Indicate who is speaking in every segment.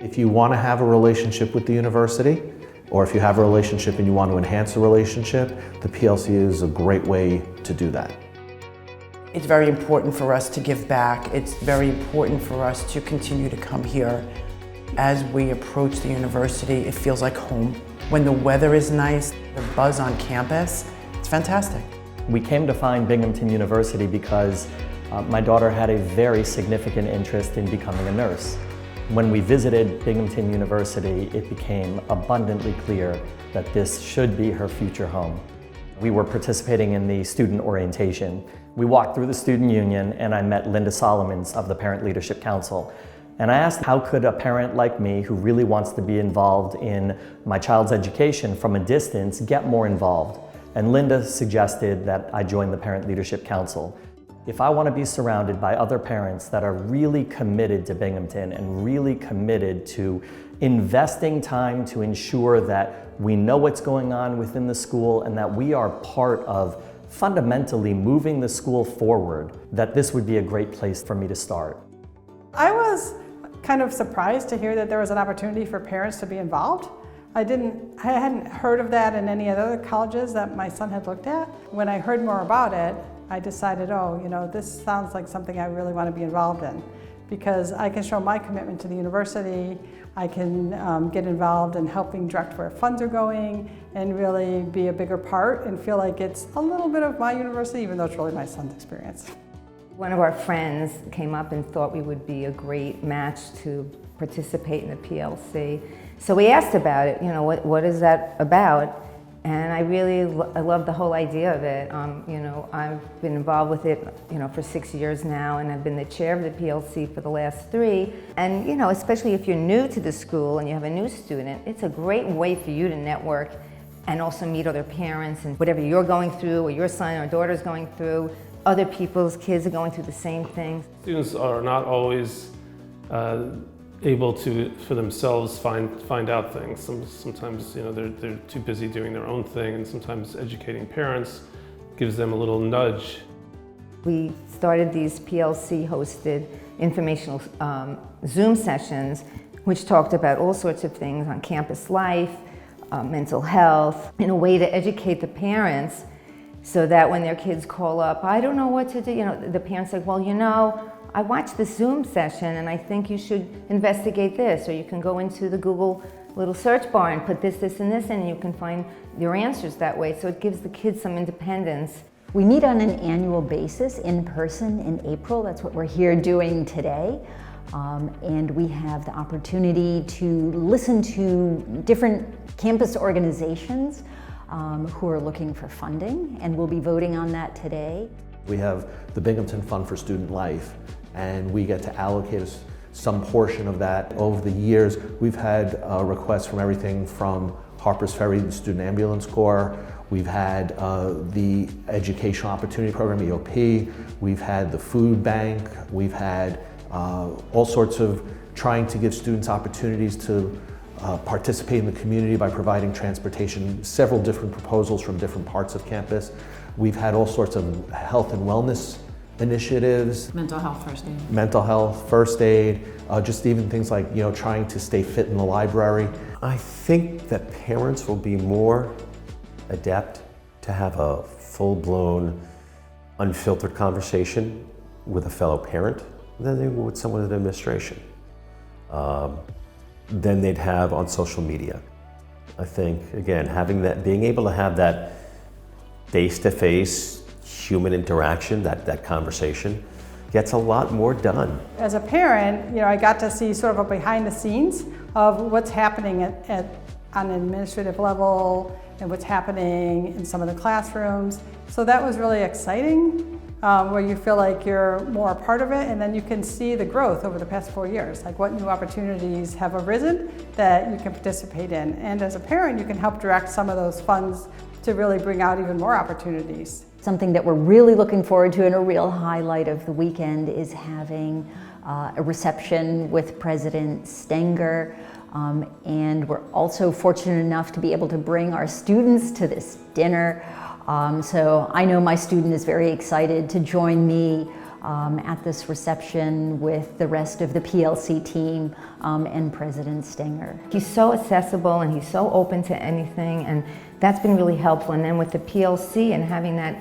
Speaker 1: If you want to have a relationship with the university, or if you have a relationship and you want to enhance the relationship, the PLC is a great way to do that.
Speaker 2: It's very important for us to give back. It's very important for us to continue to come here. As we approach the university, it feels like home. When the weather is nice, the buzz on campus, it's fantastic.
Speaker 3: We came to find Binghamton University because my daughter had a very significant interest in becoming a nurse. When we visited Binghamton University, it became abundantly clear that this should be her future home. We were participating in the student orientation. We walked through the student union and I met Linda Solomons of the Parent Leadership Council. And I asked how could a parent like me who really wants to be involved in my child's education from a distance get more involved? And Linda suggested that I join the Parent Leadership Council. If I want to be surrounded by other parents that are really committed to Binghamton and really committed to investing time to ensure that we know what's going on within the school and that we are part of fundamentally moving the school forward, that this would be a great place for me to start.
Speaker 4: I was kind of surprised to hear that there was an opportunity for parents to be involved. I hadn't heard of that in any other colleges that my son had looked at. When I heard more about it, I decided, this sounds like something I really want to be involved in, because I can show my commitment to the university, I can get involved in helping direct where funds are going, and really be a bigger part and feel like it's a little bit of my university, even though it's really my son's experience.
Speaker 5: One of our friends came up and thought we would be a great match to participate in the PLC. So we asked about it, what is that about? And I love the whole idea of it. I've been involved with it, for 6 years now, and I've been the chair of the PLC for the last 3. And, especially if you're new to the school and you have a new student, it's a great way for you to network and also meet other parents and whatever you're going through or your son or daughter's going through, other people's kids are going through the same things.
Speaker 6: Students are not always able to, for themselves, find out things. Sometimes, they're too busy doing their own thing, and sometimes educating parents gives them a little nudge.
Speaker 5: We started these PLC-hosted informational Zoom sessions, which talked about all sorts of things on campus life, mental health, in a way to educate the parents so that when their kids call up, I don't know what to do, the parents say, well, I watched the Zoom session and I think you should investigate this, or you can go into the Google little search bar and put this, and this, and you can find your answers that way. So it gives the kids some independence.
Speaker 7: We meet on an annual basis in person in April. That's what we're here doing today. And we have the opportunity to listen to different campus organizations who are looking for funding, and we'll be voting on that today.
Speaker 1: We have the Binghamton Fund for Student Life, and we get to allocate some portion of that. Over the years, we've had requests from everything from Harper's Ferry, the Student Ambulance Corps. We've had the Educational Opportunity Program, EOP. We've had the Food Bank. We've had all sorts of trying to give students opportunities to participate in the community by providing transportation, several different proposals from different parts of campus. We've had all sorts of health and wellness initiatives.
Speaker 8: Mental health first aid.
Speaker 1: Mental health, first aid, just even things like, trying to stay fit in the library.
Speaker 9: I think that parents will be more adept to have a full-blown, unfiltered conversation with a fellow parent than they would with someone in administration. Than they'd have on social media. I think, again, being able to have that face-to-face human interaction, that conversation, gets a lot more done.
Speaker 4: As a parent, I got to see sort of a behind the scenes of what's happening on an administrative level and what's happening in some of the classrooms. So that was really exciting, where you feel like you're more a part of it, and then you can see the growth over the past 4 years, like what new opportunities have arisen that you can participate in. And as a parent, you can help direct some of those funds to really bring out even more opportunities.
Speaker 7: Something that we're really looking forward to, and a real highlight of the weekend, is having a reception with President Stenger. And we're also fortunate enough to be able to bring our students to this dinner. So I know my student is very excited to join me at this reception with the rest of the PLC team and President Stenger.
Speaker 5: He's so accessible and he's so open to anything, and that's been really helpful. And then with the PLC and having that,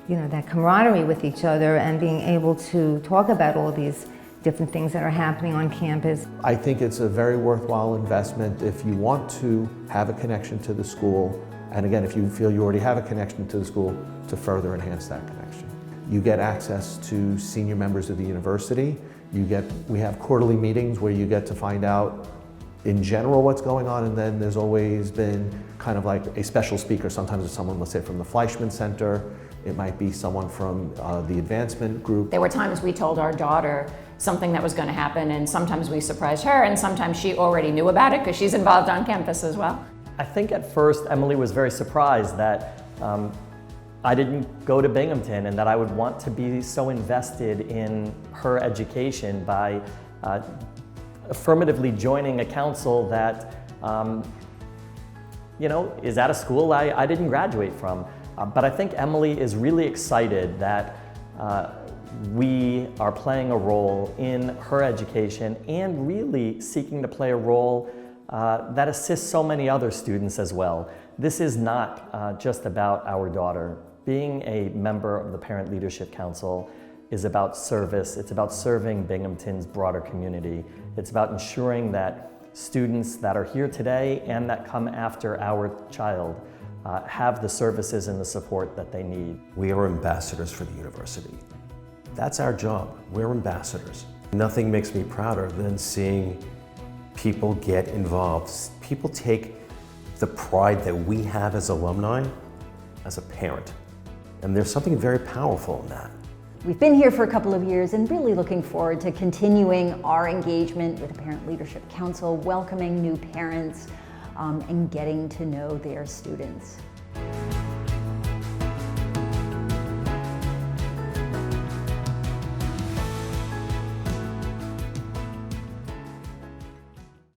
Speaker 5: that camaraderie with each other and being able to talk about all these different things that are happening on campus.
Speaker 1: I think it's a very worthwhile investment if you want to have a connection to the school, and again, if you feel you already have a connection to the school, to further enhance that connection. You get access to senior members of the university. We have quarterly meetings where you get to find out in general what's going on, and then there's always been kind of like a special speaker. Sometimes it's someone, let's say, from the Fleischman Center. It might be someone from the advancement group.
Speaker 8: There were times we told our daughter something that was going to happen, and sometimes we surprised her, and sometimes she already knew about it because she's involved on campus as well.
Speaker 3: I think at first Emily was very surprised that I didn't go to Binghamton and that I would want to be so invested in her education by affirmatively joining a council that is at a school I didn't graduate from. But I think Emily is really excited that we are playing a role in her education and really seeking to play a role that assists so many other students as well. This is not just about our daughter. Being a member of the Parent Leadership Council is about service. It's about serving Binghamton's broader community. It's about ensuring that students that are here today and that come after our child have the services and the support that they need.
Speaker 9: We are ambassadors for the university. That's our job. We're ambassadors. Nothing makes me prouder than seeing people get involved. People take the pride that we have as alumni as a parent. And there's something very powerful in that.
Speaker 7: We've been here for a couple of years and really looking forward to continuing our engagement with the Parent Leadership Council, welcoming new parents, and getting to know their students.